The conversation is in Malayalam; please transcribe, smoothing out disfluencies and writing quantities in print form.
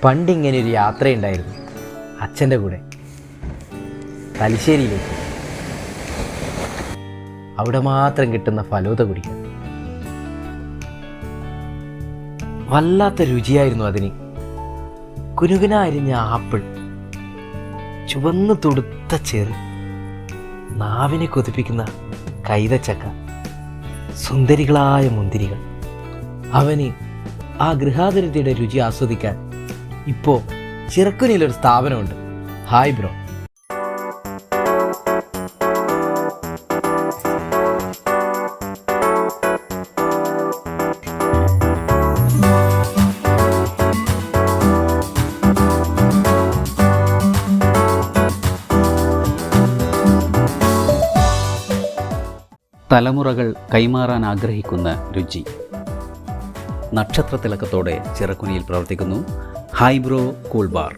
പണ്ടിങ്ങനെ ഒരു യാത്രയുണ്ടായിരുന്നു അച്ഛൻ്റെ കൂടെ തലശ്ശേരിയിലേക്ക്. അവിടെ മാത്രം കിട്ടുന്ന ഫലൂദ കുടിക്കാൻ വല്ലാത്ത രുചിയായിരുന്നു അതിന്. കുനുകുന അരിഞ്ഞ ആപ്പിൾ, ചുവന്നു തുടുത്ത ചെറി, നാവിനെ കൊതിപ്പിക്കുന്ന കൈതച്ചക്ക, സുന്ദരികളായ മുന്തിരികൾ. അവന് ആ ഗൃഹാതുരതയുടെ രുചി ആസ്വദിക്കാൻ ഇപ്പോൾ ചിറക്കുനിയിലൊരു സ്ഥാപനമുണ്ട്. Hi bro. തലമുറകൾ കൈമാറാൻ ആഗ്രഹിക്കുന്ന രുചി. നക്ഷത്രത്തിളക്കത്തോടെ ചിറക്കുനിയിൽ പ്രവർത്തിക്കുന്നു ഹായ് ബ്രോ കൂൾ ബാർ.